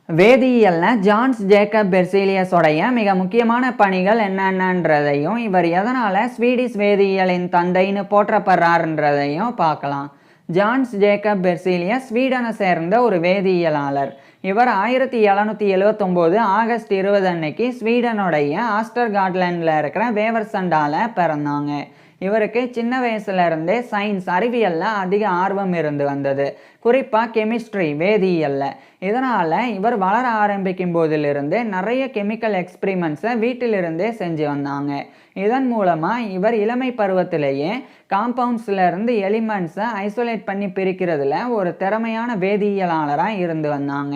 வேதியியல்ல John's Jacob பெர்சீலியஸ் உடைய மிக முக்கியமான பணிகள் என்னென்னன்றதையும் இவர் எதனால ஸ்வீடிஷ் வேதியியலின் தந்தைன்னு போற்றப்படுறாருன்றதையும் பார்க்கலாம். ஜான்ஸ் ஜேக்கப் பெர்சீலியஸ் ஸ்வீடனை சேர்ந்த ஒரு வேதியியலாளர். இவர் 1779 ஆகஸ்ட் 20 அன்னைக்கு ஸ்வீடனுடைய ஆஸ்டர்காட்லேண்டில் இருக்கிற வேவர்சண்டால பிறந்தாங்க. இவருக்கு சின்ன வயசுல இருந்தே சயின்ஸ் அறிவியல்ல அதிக ஆர்வம் இருந்து வந்தது, குறிப்பாக கெமிஸ்ட்ரி வேதியியல்ல. இதனால இவர் வளர ஆரம்பிக்கும் போதிலிருந்து நிறைய கெமிக்கல் எக்ஸ்பிரிமெண்ட்ஸை வீட்டிலிருந்தே செஞ்சு வந்தாங்க. இதன் மூலமா இவர் இளமை பருவத்திலேயே காம்பவுண்ட்ஸ்ல இருந்து எலிமெண்ட்ஸை ஐசோலேட் பண்ணி பிரிக்கிறதுல ஒரு திறமையான வேதியியலாளராக இருந்து வந்தாங்க.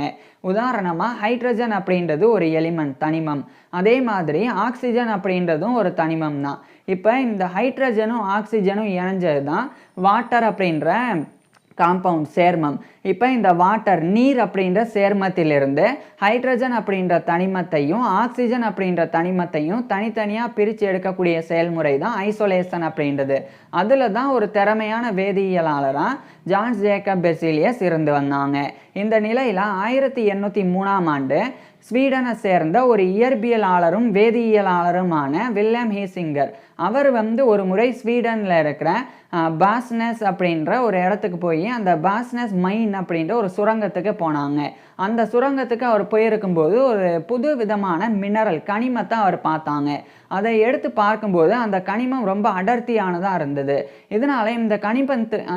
உதாரணமாக ஹைட்ரஜன் அப்படின்றது ஒரு எலிமெண்ட் தனிமம், அதே மாதிரி ஆக்சிஜன் அப்படின்றதும் ஒரு தனிமம் தான். இப்போ இந்த ஹைட்ரஜனும் ஆக்சிஜனும் இணைஞ்சது தான் வாட்டர் அப்படின்ற காம்பவுண்ட் சேர்மம். இப்போ இந்த வாட்டர் நீர் அப்படின்ற சேர்மத்திலிருந்து ஹைட்ரஜன் அப்படின்ற தனிமத்தையும் ஆக்சிஜன் அப்படின்ற தனிமத்தையும் தனித்தனியாக பிரித்து எடுக்கக்கூடிய செயல்முறை தான் ஐசோலேஷன் அப்படின்றது. அதில் தான் ஒரு திறமையான வேதியியலாளராக ஜான்ஸ் ஜேக்கப் பெர்சீலியஸ் இருந்து வந்தாங்க. இந்த நிலையில் 1803ஆம் ஆண்டு ஸ்வீடனை சேர்ந்த ஒரு இயற்பியலாளரும் வேதியியலாளருமான வில்லியம் ஹீசிங்கர் அவர் ஒரு முறை ஸ்வீடனில் இருக்கிற பாஸ்னஸ் அப்படின்ற ஒரு இடத்துக்கு போய் அந்த பாஸ்னஸ் மைன் அப்படின்ற ஒரு சுரங்கத்துக்கு போனாங்க. அந்த சுரங்கத்துக்கு அவர் போயிருக்கும்போது ஒரு புது விதமான மினரல் கனிமத்தை அவர் பார்த்தாங்க. அதை எடுத்து பார்க்கும்போது அந்த கனிமம் ரொம்ப அடர்த்தியானதாக இருந்தது. இதனால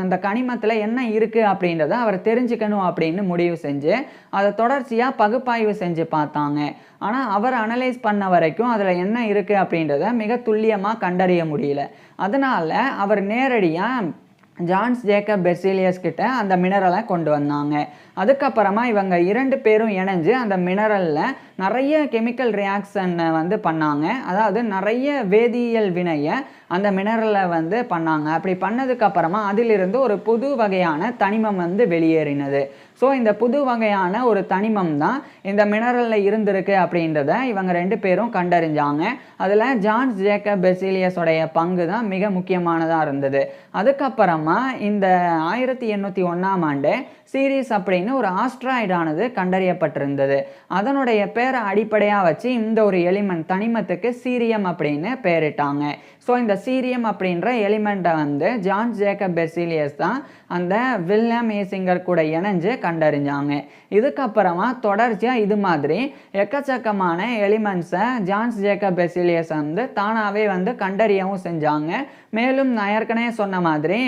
அந்த கனிமத்தில் என்ன இருக்குது அப்படின்றத அவர் தெரிஞ்சுக்கணும் அப்படின்னு முடிவு செஞ்சு அதை தொடர்ச்சியாக பகுப்பாய்வு செஞ்சு பார்த்தாங்க. ஆனால் அவர் அனலைஸ் பண்ண வரைக்கும் அதில் என்ன இருக்குது அப்படின்றத மிக துல்லியமாக கண்டறிய முடியல. அதனால அவர் நேரடியாக ஜான்ஸ் ஜேக்கப் பெர்சீலியஸ் கிட்ட அந்த மினரலை கொண்டு வந்தாங்க. அதுக்கப்புறமா இவங்க 2 பேரும் இணைஞ்சு அந்த மினரலில் நிறைய கெமிக்கல் ரியாக்ஷனை பண்ணாங்க. அதாவது நிறைய வேதியியல் வினையை அந்த மினரலை பண்ணாங்க. அப்படி பண்ணதுக்கப்புறமா அதிலிருந்து ஒரு புது வகையான தனிமம் வெளியேறினது. ஸோ இந்த புது வகையான ஒரு தனிமம் தான் இந்த மினரலில் இருந்திருக்கு அப்படின்றத இவங்க 2 பேரும் கண்டறிஞ்சாங்க. அதில் ஜான்ஸ் ஜேக்கப் பெர்சீலியஸோடைய பங்கு தான் மிக முக்கியமானதாக இருந்தது. அதுக்கப்புறமா இந்த 1801ஆம் ஆண்டு சீரிஸ் அப்படின்னு ஒரு ஆஸ்ட்ராய்டானது கண்டறியப்பட்டிருந்தது. அதனுடைய பேரை அடிப்படையாக வச்சு இந்த ஒரு எலிமெண்ட் தனிமத்துக்கு சீரியம் அப்படின்னு பேரிட்டாங்க. ஸோ இந்த சீரியம் அப்படின்ற எலிமெண்ட்டை ஜான்ஸ் ஜேக்கப் பெர்சீலியஸ் தான் அந்த வில்லியம் ஹீசிங்கர் கூட இணைஞ்சு கண்டறிஞ்சாங்க. இதுக்கப்புறமா தொடர்ச்சியாக இது மாதிரி எக்கச்சக்கமான எலிமெண்ட்ஸை ஜான்ஸ் ஜேக்கப் பெர்சீலியஸ் தானாகவே கண்டறியவும் செஞ்சாங்க. மேலும் நான் ஏற்கனவே சொன்ன மாதிரி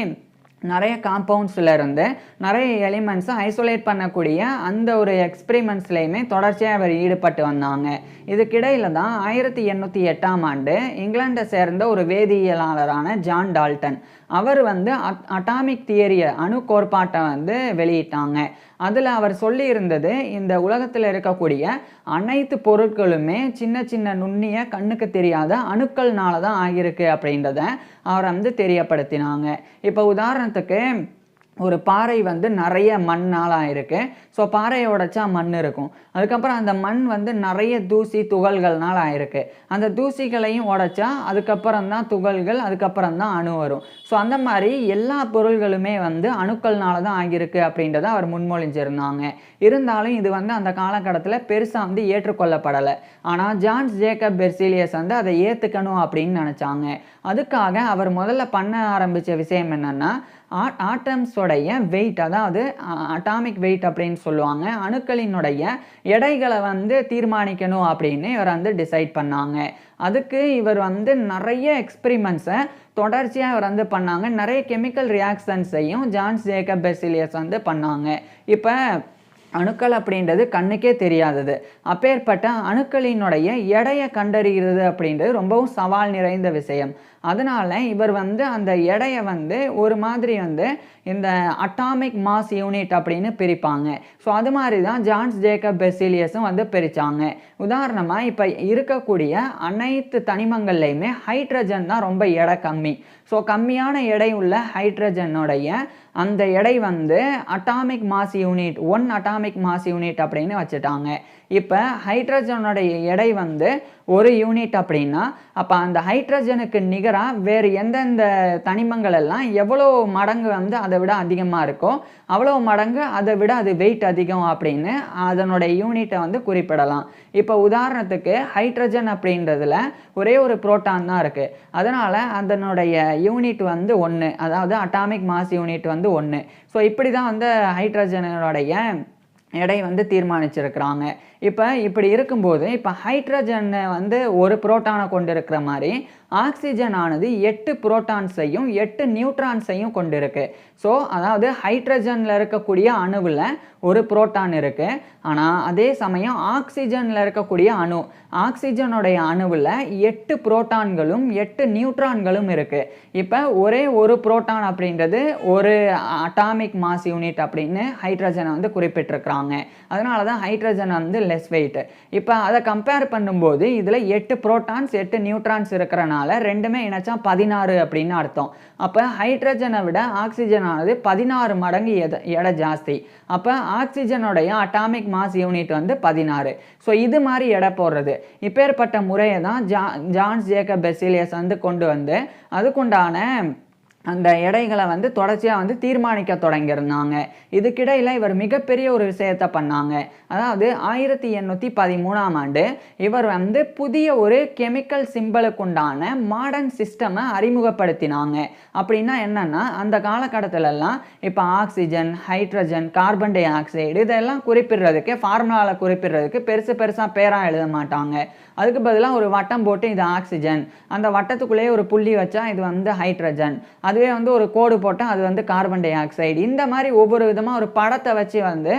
நிறைய காம்பவுண்ட்ஸில் இருந்து நிறைய எலிமெண்ட்ஸை ஐசோலேட் பண்ணக்கூடிய அந்த ஒரு எக்ஸ்பிரிமெண்ட்ஸ்லையுமே தொடர்ச்சியாக அவர் ஈடுபட்டு வந்தாங்க. இதுக்கிடையில் தான் 1808ஆம் ஆண்டு இங்கிலாண்டை சேர்ந்த ஒரு வேதியியலாளரான ஜான் டால்டன் அவர் அட்டாமிக் தியரியை அணு கோட்பாட்டை வெளியிட்டாங்க. அதில் அவர் சொல்லியிருந்தது இந்த உலகத்தில் இருக்கக்கூடிய அனைத்து பொருட்களுமே சின்ன சின்ன நுண்ணிய கண்ணுக்கு தெரியாத அணுக்கள்னால தான் ஆகியிருக்கு அப்படின்றத அவர் தெரியப்படுத்தினாங்க. இப்போ உதாரணத்துக்கு ஒரு பாறை நிறைய மண்ணால் ஆயிருக்கு. ஸோ பாறையை உடைச்சா மண் இருக்கும். அதுக்கப்புறம் அந்த மண் நிறைய தூசி துகள்கள்னால் ஆயிருக்கு. அந்த தூசிகளையும் உடைச்சா அதுக்கப்புறம் தான் துகள்கள், அதுக்கப்புறம் தான் அணு வரும். ஸோ அந்த மாதிரி எல்லா பொருள்களுமே அணுக்கள்னால தான் ஆகியிருக்கு அப்படின்றத அவர் முன்மொழிஞ்சிருந்தாங்க. இருந்தாலும் இது அந்த காலகட்டத்தில் பெருசாக ஏற்றுக்கொள்ளப்படலை. ஆனால் ஜான்ஸ் ஜேக்கப் பெர்சீலியஸ் அதை ஏற்றுக்கணும் அப்படின்னு நினச்சாங்க. அதுக்காக அவர் முதல்ல பண்ண ஆரம்பித்த விஷயம் என்னென்னா ஆட்டம்ஸோடைய வெயிட், அதாவது அட்டாமிக் வெயிட் அப்படின்னு சொல்லுவாங்க, அணுக்களினுடைய எடைகளை தீர்மானிக்கணும் அப்படின்னு இவர் டிசைட் பண்ணாங்க. அதுக்கு இவர் நிறைய எக்ஸ்பிரிமெண்ட்ஸை தொடர்ச்சியாக இவர் பண்ணாங்க. நிறைய கெமிக்கல் ரியாக்ஷன்ஸையும் ஜான்ஸ் ஜேக்கப் பெர்சீலியஸ் பண்ணாங்க. இப்போ அணுக்கள் அப்படின்றது கண்ணுக்கே தெரியாதது. அப்பேற்பட்ட அணுக்களினுடைய எடையை கண்டறிகிறது அப்படின்றது ரொம்பவும் சவால் நிறைந்த விஷயம். அதனால இவர் அந்த எடையை ஒரு மாதிரி இந்த அட்டாமிக் மாஸ் யூனிட் அப்படின்னு பிரிப்பாங்க. ஸோ அது மாதிரி தான் ஜான்ஸ் ஜேக்கப் பெர்சீலியஸும் பிரித்தாங்க. உதாரணமாக இப்போ இருக்கக்கூடிய அனைத்து தனிமங்கள்லையுமே ஹைட்ரஜன் தான் ரொம்ப எடை கம்மி. ஸோ கம்மியான எடை உள்ள ஹைட்ரஜனுடைய அந்த எடை atomic mass unit 1 atomic mass unit அப்படின்னு வச்சுட்டாங்க. இப்போ ஹைட்ரஜனுடைய எடை 1 யூனிட் அப்படின்னா அப்போ அந்த ஹைட்ரஜனுக்கு நிகர சிமிலராக வேறு எந்தெந்த தனிமங்கள் எல்லாம் எவ்வளோ மடங்கு வந்து அதை விட அதிகமாக இருக்கோ அவ்வளோ மடங்கு அதை விட அது வெயிட் அதிகம் அப்படின்னு அதனுடைய யூனிட்டை வந்து குறிப்பிடலாம். இப்போ உதாரணத்துக்கு ஹைட்ரஜன் அப்படின்றதுல ஒரே ஒரு புரோட்டான் தான் இருக்குது. அதனால் அதனுடைய யூனிட் வந்து 1, அதாவது அட்டாமிக் மாஸ் யூனிட் வந்து 1. ஸோ இப்படி தான் வந்து ஹைட்ரஜனுடைய எடை வந்து தீர்மானிச்சிருக்கிறாங்க. இப்படி இருக்கும்போது இப்போ ஹைட்ரஜன் வந்து ஒரு புரோட்டானை கொண்டு இருக்கிற மாதிரி ஆக்சிஜன் ஆனது 8 புரோட்டான்ஸையும் 8 நியூட்ரான்ஸையும் கொண்டு இருக்கு. ஸோ அதாவது ஹைட்ரஜனில் இருக்கக்கூடிய அணுவில் ஒரு புரோட்டான் இருக்கு. ஆனால் அதே சமயம் ஆக்சிஜனில் இருக்கக்கூடிய ஆக்சிஜனுடைய அணுவில் 8 புரோட்டான்களும் 8 நியூட்ரான்களும் இருக்கு. இப்போ ஒரே ஒரு புரோட்டான் அப்படின்றது ஒரு அட்டாமிக் மாஸ் யூனிட் அப்படின்னு ஹைட்ரஜனை வந்து குறிப்பிட்டிருக்கிறாங்க. அதனால தான் ஹைட்ரஜன் வந்து லெஸ் வெயிட். இப்போ அதை கம்பேர் பண்ணும்போது இதில் 8 புரோட்டான்ஸ் 8 நியூட்ரான்ஸ் இருக்கிறனால ரெண்டுமே இணைச்சா 16 அப்படின்னு அர்த்தம். அப்போ ஹைட்ரஜனை விட ஆக்சிஜன் ஆனது 16 மடங்கு எடை ஜாஸ்தி. அப்போ ஆக்சிஜனுடைய அட்டாமிக் மாஸ் யூனிட் வந்து 16. ஸோ இது மாதிரி எடை போடுறது இப்பேற்பட்ட முறையை தான் ஜான்ஸ் ஜேக்கப் பெர்சிலியஸ் வந்து கொண்டு வந்து அதுக்குண்டான அந்த எடைகளை வந்து தொடர்ச்சியாக வந்து தீர்மானிக்க தொடங்கியிருந்தாங்க. இதுக்கிடையில் இவர் மிகப்பெரிய ஒரு விஷயத்தை பண்ணாங்க. அதாவது 1813ஆம் ஆண்டு இவர் வந்து புதிய ஒரு கெமிக்கல் சிம்பலுக்குண்டான மாடர்ன் சிஸ்டமை அறிமுகப்படுத்தினாங்க. அப்படின்னா என்னன்னா, அந்த காலகட்டத்திலலாம் இப்போ oxygen, hydrogen, carbon di oxide இதெல்லாம் குறிப்பிடுறதுக்கு ஃபார்முலாவில் குறிப்பிடுறதுக்கு பெருசாக பேராக எழுத மாட்டாங்க. அதுக்கு பதிலாக ஒரு வட்டம் போட்டு இது ஆக்சிஜன், அந்த வட்டத்துக்குள்ளேயே ஒரு புள்ளி வச்சா இது வந்து ஹைட்ரஜன், அதுவே வந்து ஒரு கோடு போட்டால் அது வந்து கார்பன் டை ஆக்சைடு, இந்த மாதிரி ஒவ்வொரு விதமாக ஒரு படத்தை வச்சு வந்து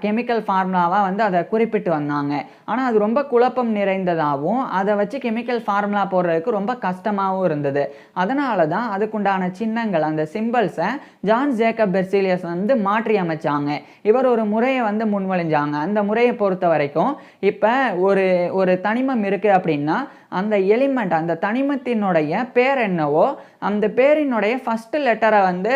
கெமிக்கல் ஃபார்முலாவாக வந்து அதை குறிப்பிட்டு வந்தாங்க. ஆனால் அது ரொம்ப குழப்பம் நிறைந்ததாகவும் அதை வச்சு கெமிக்கல் ஃபார்முலா போடுறதுக்கு ரொம்ப கஷ்டமாகவும் இருந்தது. அதனால தான் அதுக்குண்டான சின்னங்கள் அந்த சிம்பிள்ஸை ஜான்ஸ் ஜேக்கப் பெர்சிலியஸ் வந்து மாற்றி அமைச்சாங்க. இவர் ஒரு முறையை வந்து முன்மொழிஞ்சாங்க. அந்த முறையை பொறுத்த வரைக்கும் இப்போ ஒரு தனிமம் இருக்குது அப்படின்னா அந்த எலிமெண்ட் அந்த தனிமத்தினுடைய பேர் என்னவோ அந்த பேரினுடைய ஃபர்ஸ்ட் லெட்டரை வந்து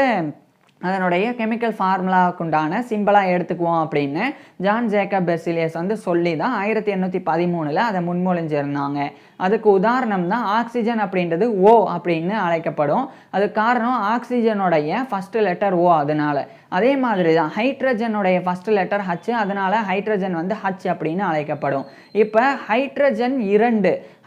அதனுடைய கெமிக்கல் ஃபார்முலாவுக்குண்டான சிம்பிளாக எடுத்துக்குவோம் அப்படின்னு ஜான் ஜேக்கப் பெர்சிலியஸ் வந்து சொல்லி தான் 1813 அதை முன்மொழிஞ்சிருந்தாங்க. அதுக்கு உதாரணம் தான் ஆக்சிஜன் அப்படின்றது ஓ அப்படின்னு அழைக்கப்படும். அதுக்கு காரணம் ஆக்சிஜனுடைய ஃபர்ஸ்ட் லெட்டர் ஓ, அதனால. அதே மாதிரி தான் ஹைட்ரஜனுடைய ஃபர்ஸ்ட் லெட்டர் ஹச், அதனால ஹைட்ரஜன் வந்து ஹச் அப்படின்னு அழைக்கப்படும். இப்போ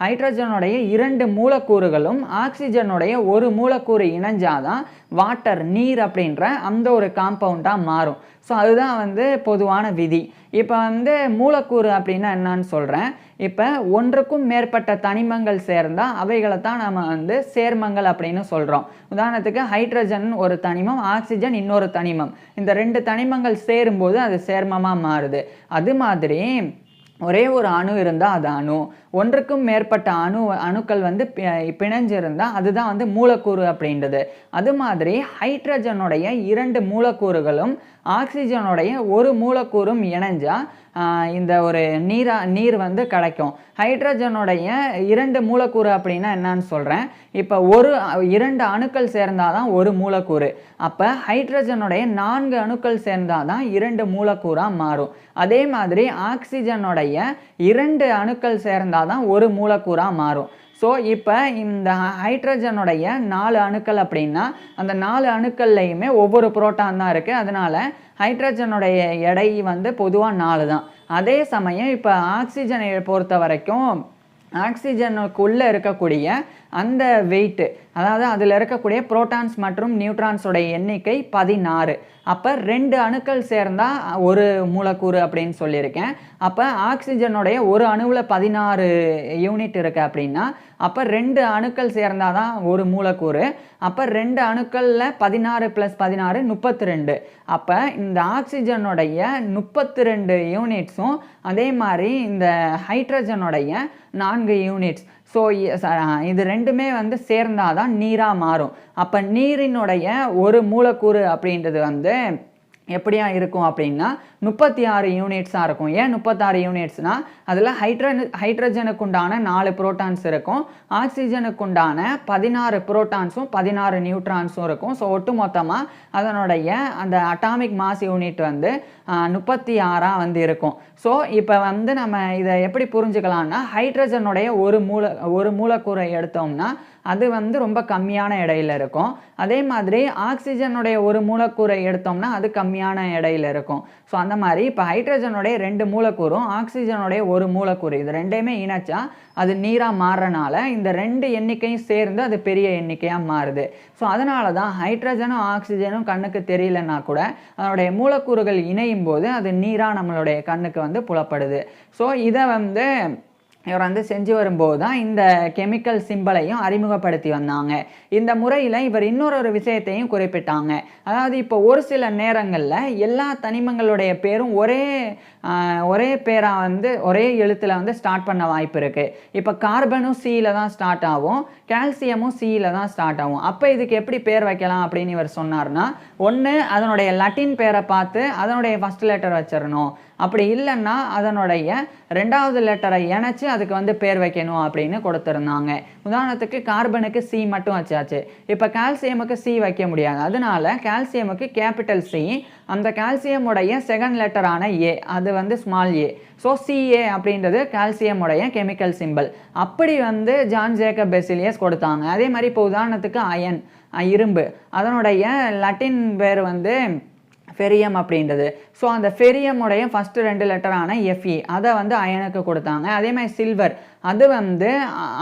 ஹைட்ரஜனுடைய 2 மூலக்கூறுகளும் ஆக்சிஜனுடைய ஒரு மூலக்கூறு இணைஞ்சாதான் வாட்டர், நீர் அப்படின்ற அந்த ஒரு காம்பவுண்டாக மாறும். ஸோ அதுதான் வந்து பொதுவான விதி. இப்போ வந்து மூலக்கூறு அப்படின்னா என்னன்னு சொல்கிறேன். இப்போ ஒன்றுக்கும் மேற்பட்ட தனிமங்கள் சேர்ந்தால் அவைகளை தான் நம்ம வந்து சேர்மங்கள் அப்படின்னு சொல்கிறோம். உதாரணத்துக்கு ஹைட்ரஜன் ஒரு தனிமம், ஆக்சிஜன் இன்னொரு தனிமம். இந்த 2 தனிமங்கள் சேரும்போது அது சேர்மமாக மாறுது. அது மாதிரி ஒரே ஒரு அணு இருந்தால் அது அணு, ஒன்றுக்கும் மேற்பட்ட அணுக்கள் வந்து பிணைஞ்சிருந்தால் அதுதான் வந்து மூலக்கூறு அப்படின்றது. அது மாதிரி ஹைட்ரஜனுடைய 2 மூலக்கூறுகளும் ஆக்சிஜனுடைய ஒரு மூலக்கூறும் இணைஞ்சா இந்த ஒரு நீர் வந்து கிடைக்கும். ஹைட்ரஜனுடைய 2 மூலக்கூறு அப்படின்னா என்னன்னு சொல்கிறேன். இப்போ 2 அணுக்கள் சேர்ந்தாதான் ஒரு மூலக்கூறு. அப்போ ஹைட்ரஜனுடைய 4 அணுக்கள் சேர்ந்தாதான் 2 மூலக்கூறாக மாறும். அதே மாதிரி ஆக்சிஜனுடைய 2 அணுக்கள் சேர்ந்தாதான் ஒரு மூலக்கூறாக மாறும். ஸோ இப்போ இந்த ஹைட்ரஜனுடைய 4 அணுக்கள் அப்படின்னா அந்த 4 அணுக்கள்லையுமே ஒவ்வொரு புரோட்டான் தான் இருக்குது. அதனால் ஹைட்ரஜனுடைய எடை வந்து பொதுவாக 4 தான். அதே சமயம் இப்போ ஆக்சிஜனை பொறுத்த வரைக்கும் ஆக்சிஜனுக்குள்ளே இருக்கக்கூடிய அந்த வெயிட்டு, அதாவது அதில் இருக்கக்கூடிய புரோட்டான்ஸ் மற்றும் நியூட்ரான்ஸோடைய எண்ணிக்கை 16. அப்போ 2 அணுக்கள் சேர்ந்தால் ஒரு மூலக்கூறு அப்படின்னு சொல்லியிருக்கேன். அப்போ ஆக்சிஜனுடைய ஒரு அணுவில் 16 யூனிட் இருக்குது அப்படின்னா அப்போ 2 அணுக்கள் சேர்ந்தால் தான் ஒரு மூலக்கூறு. அப்போ 2 அணுக்களில் 16 + 16 32. அப்போ இந்த ஆக்சிஜனுடைய 32 யூனிட்ஸும் அதே மாதிரி இந்த ஹைட்ரஜனுடைய 4 யூனிட்ஸ். ஸோ இது ரெண்டுமே வந்து சேர்ந்தாதான் நீராக மாறும். அப்போ நீரினுடைய ஒரு மூலக்கூறு அப்படின்றது வந்து எப்படியா இருக்கும் அப்படின்னா 36 யூனிட்ஸாக இருக்கும். ஏன் 36 யூனிட்ஸ்னால் அதில் ஹைட்ரஜனுக்குண்டான 4 புரோட்டான்ஸ் இருக்கும், ஆக்சிஜனுக்குண்டான 16 புரோட்டான்ஸும் 16 நியூட்ரான்ஸும் இருக்கும். ஸோ ஒட்டு மொத்தமாக அதனுடைய அந்த அட்டாமிக் மாஸ் யூனிட் வந்து 36 வந்து இருக்கும். ஸோ இப்போ வந்து நம்ம இதை எப்படி புரிஞ்சுக்கலாம்னா ஹைட்ரஜனுடைய ஒரு மூலக்கூறை எடுத்தோம்னா அது வந்து ரொம்ப கம்மியான எடையில் இருக்கும். அதே மாதிரி ஆக்சிஜனுடைய ஒரு மூலக்கூறை எடுத்தோம்னா அது கம்மியான எடையில் இருக்கும். ஸோ அந்த மாதிரி இப்போ ஹைட்ரஜனுடைய 2 மூலக்கூறும் ஆக்சிஜனுடைய ஒரு மூலக்கூறு இது ரெண்டையுமே இணைச்சா அது நீராக மாறுறனால இந்த 2 எண்ணிக்கையும் சேர்ந்து அது பெரிய எண்ணிக்கையாக மாறுது. ஸோ அதனால தான் ஹைட்ரஜனும் ஆக்சிஜனும் கண்ணுக்கு தெரியலன்னா கூட அதனுடைய மூலக்கூறுகள் இணையும் போது அது நீராக நம்மளுடைய கண்ணுக்கு வந்து புலப்படுது. ஸோ இதை வந்து இவர் வந்து செஞ்சு வரும்போது தான் இந்த கெமிக்கல் சிம்பலையும் அறிமுகப்படுத்தி வந்தாங்க. இந்த முறையில் இவர் இன்னொரு விஷயத்தையும் குறிப்பிட்டாங்க. அதாவது இப்போ ஒரு சில நேரங்களில் எல்லா தனிமங்களுடைய பேரும் ஒரே பேராக வந்து ஒரே எழுத்தில் வந்து ஸ்டார்ட் பண்ண வாய்ப்பு இருக்குது. இப்போ கார்பனும் சியில் தான் ஸ்டார்ட் ஆகும், கால்சியமும் சியில் தான் ஸ்டார்ட் ஆகும். அப்போ இதுக்கு எப்படி பேர் வைக்கலாம் அப்படின்னு இவர் சொன்னார்னா, ஒன்று அதனுடைய லட்டின் பேரை பார்த்து அதனுடைய ஃபஸ்ட் லெட்டர் வச்சிடணும், அப்படி இல்லைன்னா அதனுடைய 2வது லெட்டரை இணைச்சி அதுக்கு வந்து பேர் வைக்கணும் அப்படின்னு கொடுத்துருந்தாங்க. உதாரணத்துக்கு கார்பனுக்கு சி மட்டும் வச்சாச்சு. இப்போ கால்சியமுக்கு சி வைக்க முடியாது, அதனால கால்சியமுக்கு கேபிட்டல் சி, அந்த கால்சியமுடைய செகண்ட் லெட்டரான ஏ அது வந்து ஸ்மால் ஏ. ஸோ சிஏ அப்படின்றது கால்சியமுடைய கெமிக்கல் சிம்பிள். அப்படி வந்து ஜான் ஜேக்கப் பெசிலியஸ் கொடுத்தாங்க. அதே மாதிரி இப்போ உதாரணத்துக்கு அயன் இரும்பு, அதனுடைய லட்டின் பேர் வந்து ஃபெரியம் அப்படின்றது. ஸோ அந்த ஃபெரியமுடைய ஃபஸ்ட்டு 2 லெட்டரான எஃப்இ அதை வந்து அயனுக்கு கொடுத்தாங்க. அதே மாதிரி சில்வர் அது வந்து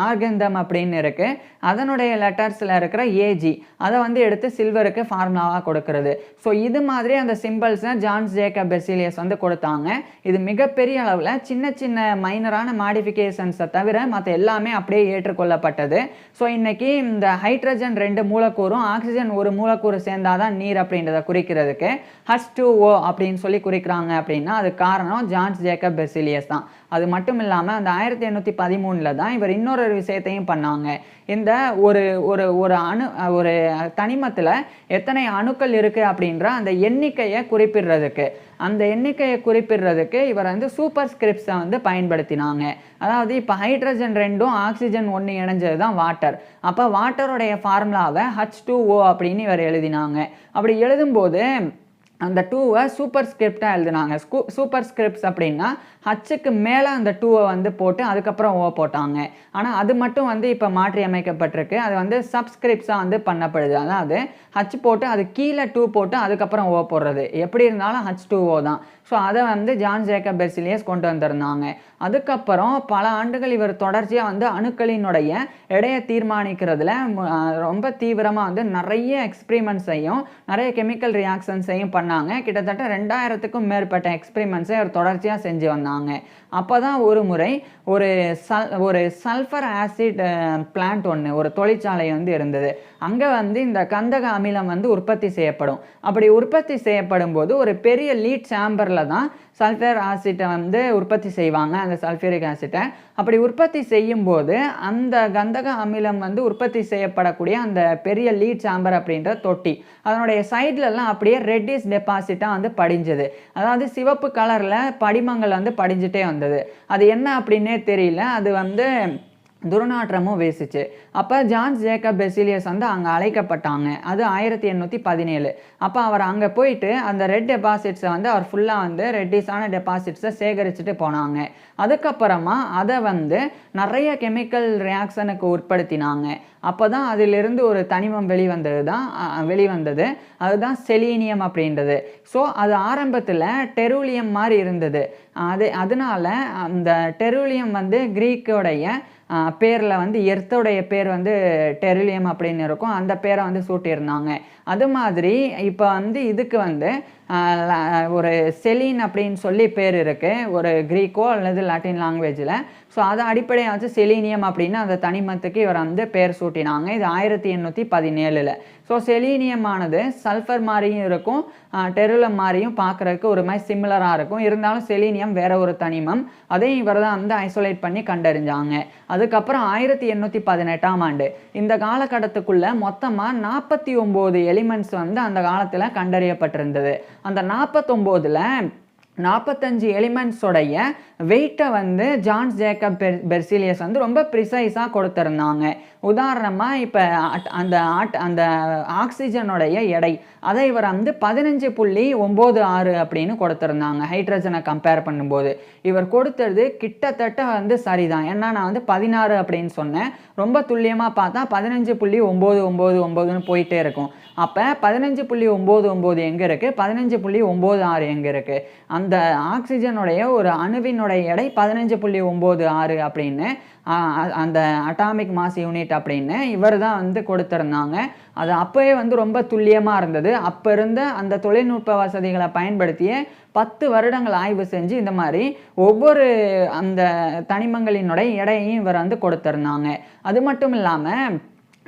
ஆர்கந்தம் அப்படின்னு இருக்குது, அதனுடைய லெட்டர்ஸில் இருக்கிற ஏஜி அதை வந்து எடுத்து சில்வருக்கு ஃபார்முலாவாக கொடுக்கறது. ஸோ இது மாதிரி அந்த சிம்பிள்ஸை ஜான் ஜேக்கப் பெசிலியஸ் வந்து கொடுத்தாங்க. இது மிகப்பெரிய அளவில் சின்ன சின்ன மைனரான மாடிஃபிகேஷன்ஸை தவிர மற்ற எல்லாமே அப்படியே ஏற்றுக்கொள்ளப்பட்டது. ஸோ இன்றைக்கி இந்த ஹைட்ரஜன் 2 மூலக்கூறும் ஆக்சிஜன் ஒரு மூலக்கூறு சேர்ந்தாதான் நீர் அப்படின்றத குறிக்கிறதுக்கு H2O அப்படின்னு சொல்லி குறிக்கிறாங்க. அப்படின்னா அது காரணம் ஜான் ஜேக்கப் பெசிலியஸ் தான். அது மட்டும் இல்லாமல் அந்த 1813 தான் இவர் இன்னொரு விஷயத்தையும் பண்ணாங்க. இந்த ஒரு தனிமத்தில் எத்தனை அணுக்கள் இருக்குது அப்படின்ற அந்த எண்ணிக்கையை குறிப்பிடுறதுக்கு இவர் வந்து சூப்பர் ஸ்கிரிப்ட்ஸை வந்து பயன்படுத்தினாங்க. அதாவது இப்போ ஹைட்ரஜன் 2ம் ஆக்சிஜன் 1 இணைஞ்சது தான் வாட்டர். அப்போ வாட்டருடைய ஃபார்முலாவை H2O அப்படின்னு இவர் எழுதினாங்க. அப்படி எழுதும்போது அந்த 2வை சூப்பர் ஸ்கிரிப்டாக எழுதினாங்க. சூப்பர் ஸ்கிரிப்ட்ஸ் அப்படின்னா ஹச்சுக்கு மேலே அந்த 2வை வந்து போட்டு அதுக்கப்புறம் ஓ போட்டாங்க. ஆனால் அது மட்டும் வந்து இப்போ மாற்றி அமைக்கப்பட்டிருக்கு. அது வந்து சப்ஸ்கிரிப்ட்ஸாக வந்து பண்ணப்படுது. அதாவது ஹச் போட்டு அது கீழே 2 போட்டு அதுக்கப்புறம் ஓ போடுறது. எப்படி இருந்தாலும் H2O தான். ஸோ அதை வந்து ஜான் ஜேக்கப் பெசிலியஸ் கொண்டு வந்திருந்தாங்க. அதுக்கப்புறம் பல ஆண்டுகள் இவர் தொடர்ச்சியாக வந்து அணுக்களினுடைய எடையை தீர்மானிக்கிறதுல ரொம்ப தீவிரமாக வந்து நிறைய எக்ஸ்பிரிமெண்ட்ஸையும் நிறைய கெமிக்கல் ரியாக்ஷன்ஸையும் பண்ணாங்க. கிட்டத்தட்ட 2000க்கும் மேற்பட்ட எக்ஸ்பிரிமெண்ட்ஸை இவர் தொடர்ச்சியாக செஞ்சு வந்தாங்க. அப்போ தான் ஒரு முறை ஒரு சல்ஃபர் ஆசிட் பிளான்ட் ஒரு தொழிற்சாலை வந்து இருந்தது. அங்கே வந்து இந்த கந்தக அமிலம் வந்து உற்பத்தி செய்யப்படும். அப்படி உற்பத்தி செய்யப்படும் போது ஒரு பெரிய லீட் சாம்பரில் தான் சல்ஃபர் ஆசிட்டை வந்து உற்பத்தி செய்வாங்க, அந்த சல்ஃபரிக் ஆசிட்டை. அப்படி உற்பத்தி செய்யும்போது அந்த கந்தக அமிலம் வந்து உற்பத்தி செய்யப்படக்கூடிய அந்த பெரிய லீட் சாம்பர் அப்படின்ற தொட்டி அதனுடைய சைட்லலாம் அப்படியே ரெட்டிஷ் டெபாசிட்டாக வந்து படிஞ்சது. அதாவது சிவப்பு கலரில் படிமங்கள் வந்து படிஞ்சிட்டே வந்தது. அது என்ன அப்படின்னே தெரியல, அது வந்து துர்நாற்றமும் வீசிச்சு. அப்போ ஜான் ஜேக்கப் பெசிலியஸ் வந்து அங்கே அழைக்கப்பட்டாங்க. அது 1817. அப்போ அவர் அங்கே போயிட்டு அந்த ரெட் டெபாசிட்ஸை வந்து அவர் ஃபுல்லாக வந்து ரெட்டிஸான டெபாசிட்ஸை சேகரிச்சுட்டு போனாங்க. அதுக்கப்புறமா அதை வந்து நிறைய கெமிக்கல் ரியாக்ஷனுக்கு உட்படுத்தினாங்க. அப்போ தான் அதிலிருந்து ஒரு தனிமம் வெளிவந்தது. அதுதான் செலீனியம் அப்படின்றது. ஸோ அது ஆரம்பத்தில் டெரூலியம் மாதிரி இருந்தது. அதனால அந்த டெரூலியம் வந்து கிரீக்கோடைய பேரில் வந்து எர்த்தோடைய பேர் வந்து டெரிலியம் அப்படின்னு இருக்கும், அந்த பேரை வந்து சூட்டியிருந்தாங்க. அது மாதிரி இப்போ வந்து இதுக்கு வந்து ஒரு செலீன் அப்படின்னு சொல்லி பேர் இருக்குது, ஒரு கிரீக்கோ அல்லது லாட்டின் லாங்குவேஜில். ஸோ அதை அடிப்படையாக வச்சு செலீனியம் அப்படின்னு அந்த தனிமத்துக்கு இவர் வந்து பேர் சூட்டினாங்க. இது 1817. ஸோ செலீனியமானது சல்ஃபர் மாதிரியும் இருக்கும், டெருலம் மாதிரியும் பார்க்குறதுக்கு ஒரு மாதிரி சிமிலராக இருக்கும். இருந்தாலும் செலீனியம் வேற ஒரு தனிமம். அதையும் இவர் தான் வந்து ஐசோலேட் பண்ணி கண்டறிஞ்சாங்க. அதுக்கப்புறம் 1818ஆம் ஆண்டு இந்த காலகட்டத்துக்குள்ள மொத்தமாக 49 எலிமெண்ட்ஸ் வந்து அந்த காலத்தில் கண்டறியப்பட்டிருந்தது. அந்த 49ல் 45 எலிமெண்ட்ஸோடைய வெயிட்டை வந்து ஜான்ஸ் ஜேக்கப் பெர்சிலியஸ் வந்து ரொம்ப ப்ரிசைஸாக கொடுத்துருந்தாங்க. உதாரணமாக இப்போ அந்த ஆக்சிஜனுடைய எடை அதை இவர் வந்து 15.96 அப்படின்னு கொடுத்துருந்தாங்க. ஹைட்ரஜனை கம்பேர் பண்ணும்போது இவர் கொடுத்தது கிட்டத்தட்ட வந்து சரிதான். ஏன்னா நான் வந்து 16 அப்படின்னு சொன்னேன். ரொம்ப துல்லியமாக பார்த்தா 15.999ன்னு போயிட்டே இருக்கும். அப்போ 15.99 எங்கே இருக்குது, 15.96 எங்கே இருக்குது? அந்த ஆக்சிஜனுடைய ஒரு அணுவினுடைய எடை 15.96 அப்படின்னு அந்த அட்டாமிக் மாஸ் யூனிட் அப்படின்னு இவர் தான் வந்து கொடுத்துருந்தாங்க. அது அப்போயே வந்து ரொம்ப துல்லியமாக இருந்தது. அப்போ இருந்த அந்த தொழில்நுட்ப வசதிகளை பயன்படுத்தியே 10 வருடங்கள் ஆய்வு செஞ்சு இந்த மாதிரி ஒவ்வொரு அந்த தனிமங்களினுடைய எடையையும் இவர் வந்து கொடுத்துருந்தாங்க. அது மட்டும் இல்லாமல்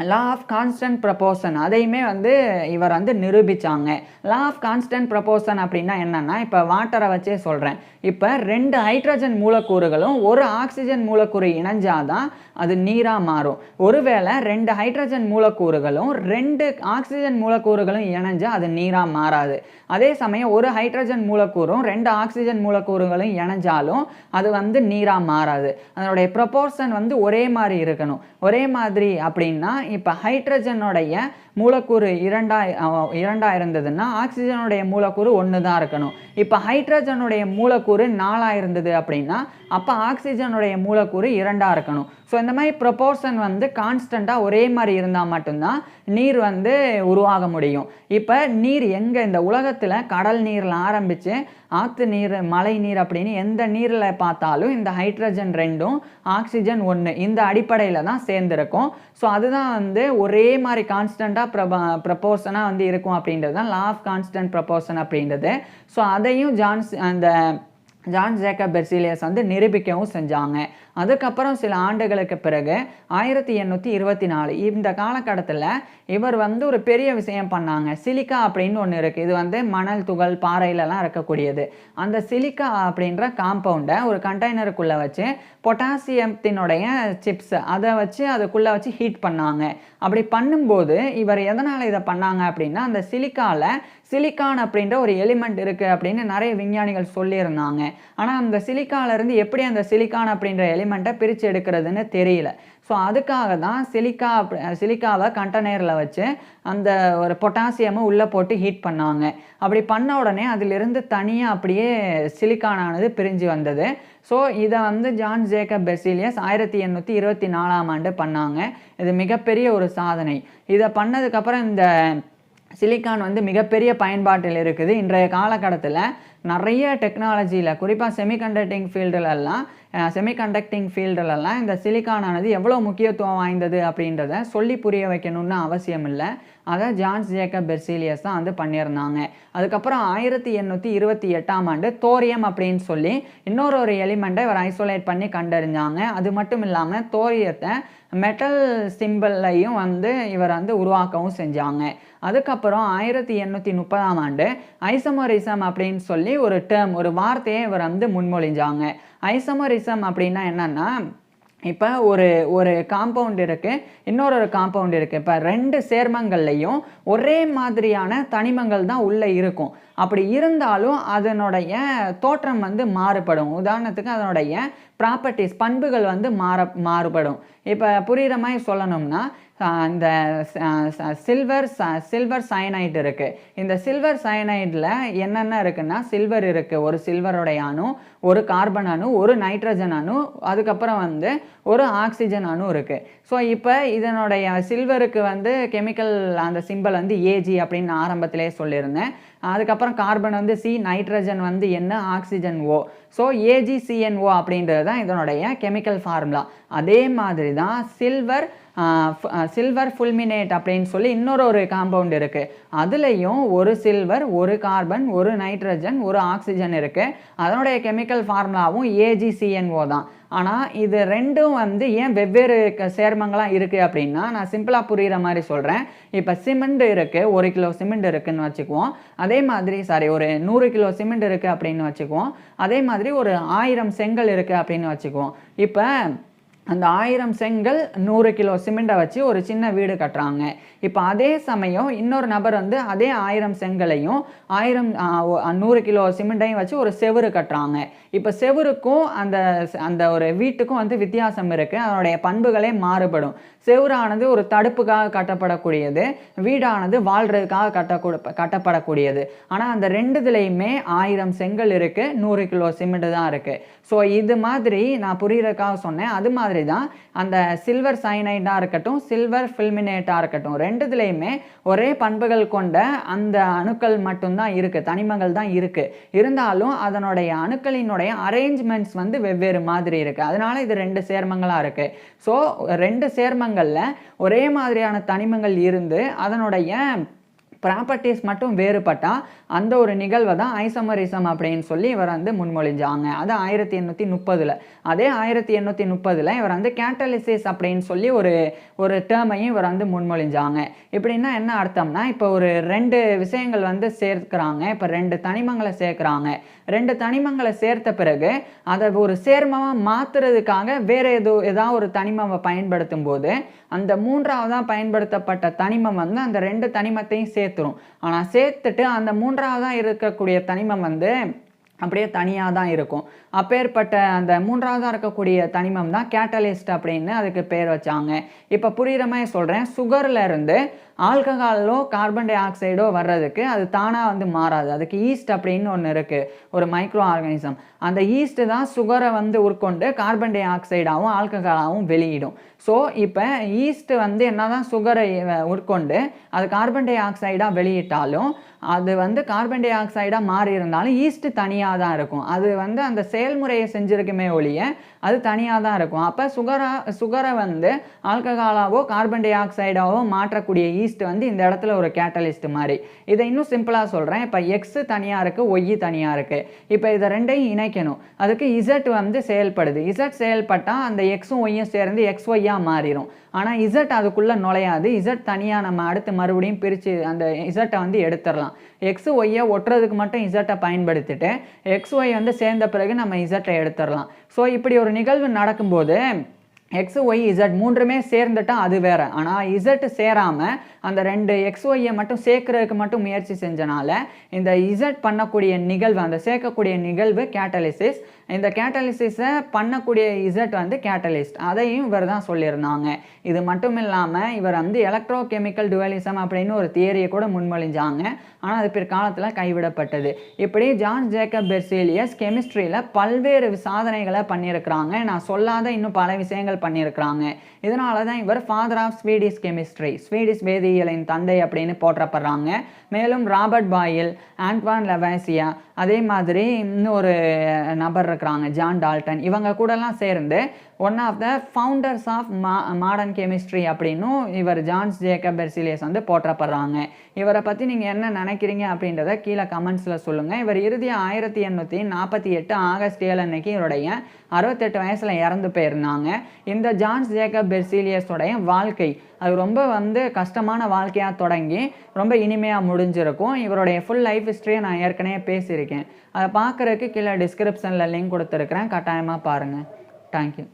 லா ஆஃப் கான்ஸ்டன்ட் ப்ரப்போர்ஷன் அதையுமே வந்து இவர் வந்து நிரூபித்தாங்க. லா ஆஃப் கான்ஸ்டன்ட் ப்ரப்போர்ஷன் அப்படின்னா என்னென்னா, இப்போ வாட்டரை வச்சே சொல்கிறேன். இப்போ 2 ஹைட்ரஜன் மூலக்கூறுகளும் ஒரு ஆக்சிஜன் மூலக்கூறு இணைஞ்சாதான் அது நீராக மாறும். ஒருவேளை 2 ஹைட்ரஜன் மூலக்கூறுகளும் 2 ஆக்சிஜன் மூலக்கூறுகளும் இணைஞ்சால் அது நீராக மாறாது. அதே சமயம் ஒரு ஹைட்ரஜன் மூலக்கூறும் 2 ஆக்சிஜன் மூலக்கூறுகளும் இணைஞ்சாலும் அது வந்து நீராக மாறாது. அதனுடைய ப்ரப்போர்ஷன் வந்து ஒரே மாதிரி இருக்கணும். ஒரே மாதிரி அப்படின்னா இப்போ ஹைட்ரஜனுடைய மூலக்கூறு 2 இருந்ததுன்னா ஆக்சிஜனுடைய மூலக்கூறு 1 தான் இருக்கணும். இப்போ ஹைட்ரஜனுடைய மூலக்கூறு 4 இருந்தது அப்படின்னா அப்போ ஆக்சிஜனுடைய மூலக்கூறு 2 இருக்கணும். ஸோ இந்த மாதிரி ப்ரொபோர்ஷன் வந்து கான்ஸ்டண்ட்டாக ஒரே மாதிரி இருந்தால் மட்டும்தான் நீர் வந்து உருவாக முடியும். இப்போ நீர் எங்கே இந்த உலகத்தில் கடல் நீரில் ஆரம்பித்து ஆற்று நீர், மழை நீர் அப்படின்னு எந்த நீரில் பார்த்தாலும் இந்த ஹைட்ரஜன் 2ம் ஆக்சிஜன் 1 இந்த அடிப்படையில் தான் சேர்ந்துருக்கும். ஸோ அதுதான் வந்து ஒரே மாதிரி கான்ஸ்டண்ட்டாக ப்ரப்போர்ஷனாக வந்து இருக்கும் அப்படின்றது தான் லா ஆஃப் கான்ஸ்டன்ட் ப்ரப்போர்ஷன் அப்படின்றது. ஸோ அதையும் ஜான்ஸ் ஜேக்கப் பெர்சிலியஸ் வந்து நிரூபிக்கவும் செஞ்சாங்க. அதுக்கப்புறம் சில ஆண்டுகளுக்கு பிறகு 1824 இந்த காலகட்டத்தில் இவர் வந்து ஒரு பெரிய விஷயம் பண்ணாங்க. சிலிக்கா அப்படின்னு ஒன்று இருக்குது. இது வந்து மணல், துகள், பாறையிலலாம் இருக்கக்கூடியது. அந்த சிலிக்கா அப்படின்ற காம்பவுண்டை ஒரு கண்டெய்னருக்குள்ளே வச்சு பொட்டாசியத்தினுடைய சிப்ஸ் அதை வச்சு அதுக்குள்ளே வச்சு ஹீட் பண்ணாங்க. அப்படி பண்ணும்போது இவர் எதனால் இதை பண்ணாங்க அப்படின்னா, அந்த சிலிக்கான் அப்படின்ற ஒரு எலிமெண்ட் இருக்குது அப்படின்னு நிறைய விஞ்ஞானிகள் சொல்லியிருந்தாங்க. ஆனால் அந்த சிலிக்காவிலேருந்து எப்படி அந்த சிலிக்கான் அப்படின்ற எலிமெண்ட்டை பிரித்து எடுக்கிறதுன்னு தெரியல. ஸோ அதுக்காக தான் சிலிக்காவை கண்டெய்னரில் வச்சு அந்த ஒரு பொட்டாசியமை உள்ளே போட்டு ஹீட் பண்ணாங்க. அப்படி பண்ண உடனே அதிலிருந்து தனியாக அப்படியே சிலிக்கானானது பிரிஞ்சு வந்தது. ஸோ இதை வந்து ஜான்ஸ் ஜேக்கப் பெர்சிலியஸ் 1824 பண்ணாங்க. இது மிகப்பெரிய ஒரு சாதனை. இதை பண்ணதுக்கப்புறம் இந்த சிலிக்கான் வந்து மிகப்பெரிய பயன்பாட்டில் இருக்குது. இன்றைய காலகட்டத்தில் நிறைய டெக்னாலஜியில், குறிப்பாக செமிகண்டக்டிங் ஃபீல்டுலலாம் இந்த சிலிக்கானானது எவ்வளோ முக்கியத்துவம் வாய்ந்தது அப்படின்றத சொல்லி புரிய வைக்கணும்னு அவசியம் இல்லை. அதை ஜான்ஸ் ஜேக்கப் பெர்சிலியஸ் தான் வந்து பண்ணியிருந்தாங்க. அதுக்கப்புறம் 1828 தோரியம் அப்படின்னு சொல்லி இன்னொரு எலிமெண்ட்டை இவர் ஐசோலேட் பண்ணி கண்டறிஞ்சாங்க. அது மட்டும் இல்லாமல் தோரியத்தை மெட்டல் சிம்பிளையும் வந்து இவர் வந்து உருவாக்கவும் செஞ்சாங்க. அதுக்கப்புறம் 1830 ஐசோமரிசம் அப்படின்னு சொல்லி ஒரு வார்த்தையை இவர் வந்து முன்மொழிஞ்சாங்க. ஐசோமரிசம் அப்படின்னா என்னன்னா, இப்போ ஒரு காம்பவுண்ட் இருக்குது, இன்னொரு காம்பவுண்ட் இருக்குது. இப்போ 2 சேர்மங்கள்லையும் ஒரே மாதிரியான தனிமங்கள் தான் உள்ளே இருக்கும். அப்படி இருந்தாலும் அதனுடைய தோற்றம் வந்து மாறுபடும். உதாரணத்துக்கு அதனுடைய ப்ராப்பர்ட்டிஸ், பண்புகள் வந்து மாறுபடும். இப்போ புரிகிற மாதிரி சொல்லணும்னா, இந்த சில்வர் சயனைட் இருக்குது. இந்த சில்வர் சயனைடில் என்னென்ன இருக்குன்னா, சில்வர் இருக்குது, ஒரு சில்வருடைய அணு, ஒரு கார்பன் அணு, ஒரு நைட்ரஜன் அணு, அதுக்கப்புறம் வந்து ஒரு ஆக்சிஜன் அணு இருக்குது. ஸோ இப்போ இதனுடைய சில்வருக்கு வந்து கெமிக்கல் அந்த சிம்பிள் வந்து ஏஜி அப்படின்னு ஆரம்பத்திலே சொல்லியிருந்தேன். அதுக்கப்புறம் கார்பன் வந்து சி, நைட்ரஜன் வந்து என்ன, ஆக்சிஜன் ஓ. ஸோ ஏஜிசிஎன்ஓ அப்படின்றது தான் இதனுடைய கெமிக்கல் ஃபார்முலா. அதே மாதிரி தான் சில்வர் ஃபுல்மினேட் அப்படின்னு சொல்லி இன்னொரு காம்பவுண்ட் இருக்குது. அதுலேயும் ஒரு சில்வர், ஒரு கார்பன், ஒரு நைட்ரஜன், ஒரு ஆக்சிஜன் இருக்குது. அதனுடைய கெமிக்கல் ஃபார்முலாவும் ஏஜிசிஎன்ஓ தான். ஆனால் இது ரெண்டும் வந்து ஏன் வெவ்வேறு சேர்மங்களாக இருக்குது அப்படின்னா, நான் சிம்பிளாக புரிகிற மாதிரி சொல்கிறேன். இப்போ சிமெண்ட் இருக்குது, 1 கிலோ சிமெண்ட் இருக்குதுன்னு வச்சுக்குவோம். அதே மாதிரி ஒரு 100 கிலோ சிமெண்ட் இருக்குது அப்படின்னு வச்சுக்குவோம். அதே மாதிரி ஒரு 1000 செங்கல் இருக்குது அப்படின்னு வச்சுக்குவோம். இப்போ அந்த 1000 செங்கல் 100 கிலோ சிமெண்ட்டை வச்சு ஒரு சின்ன வீடு கட்டுறாங்க. இப்போ அதே சமயம் இன்னொரு நபர் வந்து அதே 1000 செங்கலையும் 100 கிலோ சிமெண்ட்டையும் வச்சு ஒரு செவுரு கட்டுறாங்க. இப்போ செவுருக்கும் அந்த அந்த ஒரு வீட்டுக்கும் வந்து வித்தியாசம் இருக்குது. அதனுடைய பண்புகளே மாறுபடும். செவுரானது ஒரு தடுப்புக்காக கட்டப்படக்கூடியது, வீடானது வாழ்கிறதுக்காக கட்டப்படக்கூடியது. ஆனால் அந்த ரெண்டுத்துலேயுமே 1000 செங்கல் இருக்குது, 100 கிலோ சிமெண்ட் தான் இருக்குது. ஸோ இது மாதிரி நான் புரிகிறதுக்காக சொன்னேன். அது மாதிரி தான் அந்த சில்வர் சயனைடாக இருக்கட்டும், சில்வர் ஃபில்மினேட்டாக இருக்கட்டும், ரெண்டுத்துலேயுமே ஒரே பண்புகள் கொண்ட அந்த அணுக்கள் மட்டும்தான் இருக்குது, தனிமங்கள் தான் இருக்குது. இருந்தாலும் அதனுடைய அணுக்களினுடைய அரேஞ்ச்மெண்ட்ஸ் வந்து வெவ்வேறு மாதிரி இருக்குது. அதனால இது 2 சேர்மங்களாக இருக்குது. ஸோ 2 சேர்மங்களில் ஒரே மாதிரியான தனிமங்கள் இருந்து அதனுடைய ப்ராப்பர்ட்டிஸ் மட்டும் வேறுபட்டால் அந்த ஒரு நிகழ்வை தான் ஐசோமரிசம் அப்படின்னு சொல்லி இவர் வந்து முன்மொழிஞ்சாங்க. அது 1830. அதே 1830 இவர் வந்து கேட்டலிசிஸ் அப்படின்னு சொல்லி ஒரு டேர்மையும் இவர் வந்து முன்மொழிஞ்சாங்க. இப்படின்னா என்ன அர்த்தம்னா, இப்போ ஒரு 2 விஷயங்கள் வந்து சேர்க்கிறாங்க. இப்போ 2 தனிமங்களை சேர்க்குறாங்க. 2 தனிமங்களை சேர்த்த பிறகு அதை ஒரு சேர்மமாக மாற்றுறதுக்காக வேறு ஏதாவது ஒரு தனிமத்தை பயன்படுத்தும் போது அந்த 3ஆவதாக பயன்படுத்தப்பட்ட தனிமம் வந்து அந்த 2 தனிமத்தையும் சேர்த்துரும். ஆனால் சேர்த்துட்டு அந்த 3ஆவதாக இருக்கக்கூடிய தனிமம் வந்து அப்படியே தனியாக தான் இருக்கும். அப்பேற்பட்ட அந்த 3ஆவதாக இருக்கக்கூடிய தனிமம் தான் கேட்டலிஸ்ட் அப்படின்னு அதுக்கு பேர் வச்சாங்க. இப்போ புரிகிற மாதிரி சொல்கிறேன். சுகரில் இருந்து ஆல்கஹாலோ கார்பன் டை ஆக்சைடோ வர்றதுக்கு அது தானாக வந்து மாறாது. அதுக்கு ஈஸ்ட் அப்படின்னு ஒன்று இருக்குது, ஒரு மைக்ரோ ஆர்கானிசம். அந்த ஈஸ்ட்டு தான் சுகரை வந்து உட்கொண்டு கார்பன் டை ஆக்சைடாகவும் ஆல்கஹாலாகவும் வெளியிடும். ஸோ இப்போ ஈஸ்ட்டு வந்து என்ன தான் சுகரை உட்கொண்டு அது கார்பன் டை ஆக்சைடாக வெளியிட்டாலும் அது வந்து கார்பன் டை ஆக்சைடாக மாறி இருந்தாலும் ஈஸ்ட்டு தனியாக தான் இருக்கும். அது வந்து அந்த செயல்முறையை செஞ்சுருக்குமே ஒழிய அது தனியாக தான் இருக்கும். அப்போ சுகரை வந்து ஆல்கஹாலாவோ கார்பன் டை ஆக்சைடாவோ மாற்றக்கூடிய ஈஸ்ட் வந்து இந்த இடத்துல ஒரு கேட்டலிஸ்ட் மாதிரி. இதை இன்னும் சிம்பிளாக சொல்கிறேன். இப்போ எக்ஸு தனியாக இருக்குது, ஒய் தனியாக இருக்குது. இப்போ இதை ரெண்டையும் இணைக்கணும். அதுக்கு இசட் வந்து செயல்படுது. இசட் செயல்பட்டால் அந்த எக்ஸும் ஒய்யும் சேர்ந்து எக்ஸ் ஒய்யாக மாறிடும். ஆனால் இசட் அதுக்குள்ளே நுழையாது. இசட் தனியாக நம்ம அடுத்து மறுபடியும் பிரித்து அந்த இசட்டை வந்து எடுத்துடலாம். எக்ஸு ஒய்யை ஒட்டுறதுக்கு மட்டும் இசட்டை பயன்படுத்திட்டு எக்ஸ் ஒய் வந்து சேர்ந்த பிறகு நம்ம இசட்டை எடுத்துடலாம். ஸோ இப்படி ஒரு நிகழ்வு நடக்கும்போது எக்ஸ் ஒய் இசட் 3மே சேர்ந்துட்டால் அது வேறு. ஆனால் இசட் சேராமல் அந்த 2 எக்ஸ் ஒய்யை மட்டும் சேர்க்கறதுக்கு மட்டும் முயற்சி செஞ்சனால இந்த இசட் பண்ணக்கூடிய நிகழ்வு, அந்த சேர்க்கக்கூடிய நிகழ்வு கேட்டலிசிஸ். இந்த கேட்டலிசிஸை பண்ணக்கூடிய இசட் வந்து கேட்டலிஸ்ட். அதையும் இவர் தான் சொல்லியிருந்தாங்க. இது மட்டும் இல்லாமல் இவர் வந்து எலக்ட்ரோ கெமிக்கல் டுவலிசம் அப்படின்னு ஒரு தியரியை கூட முன்மொழிஞ்சாங்க. ஆனால் அது பிற்காலத்தில் கைவிடப்பட்டது. இப்படி ஜான் ஜேக்கப் பெர்சீலியஸ் கெமிஸ்ட்ரியில் பல்வேறு சாதனைகளை பண்ணியிருக்கிறாங்க. நான் சொல்லாத இன்னும் பல விஷயங்கள் பண்ணியிருக்கிறாங்க. இதனால தான் இவர் father of Swedish chemistry, Swedish வேதியியலின் தந்தை அப்படின்னு போற்றப்படுறாங்க. மேலும் ராபர்ட் பாயில், ஆண்ட்வான் லவாசியா, அதே மாதிரி இன்னொரு நபர் இருக்கிறாங்க ஜான் டால்டன். இவங்க கூடலாம் சேர்ந்து one of the founders of modern chemistry அப்படின்னும் இவர் ஜான்ஸ் ஜேக்கப் பெர்சீலியஸ் வந்து போற்றப்படுறாங்க. இவரை பற்றி நீங்கள் என்ன நினைக்கிறீங்க அப்படின்றத கீழே கமெண்ட்ஸில் சொல்லுங்கள். இவர் இறுதியாக 1848 ஆகஸ்ட் 7 அன்னைக்கு இவருடைய 68 வயசில் இறந்து போயிருந்தாங்க. இந்த ஜான்ஸ் ஜேக்கப் பெர்சீலியஸோடைய வாழ்க்கை அது ரொம்ப வந்து கஷ்டமான வாழ்க்கையாக தொடங்கி ரொம்ப இனிமையாக முடிஞ்சிருக்கும். இவருடைய ஃபுல் லைஃப் ஹிஸ்ட்ரியை நான் ஏற்கனவே பேசியிருக்கேன். அதை பார்க்குறதுக்கு கீழே டிஸ்கிரிப்ஷனில் லிங்க் கொடுத்துருக்குறேன், கட்டாயமாக பாருங்கள். தேங்க்யூ.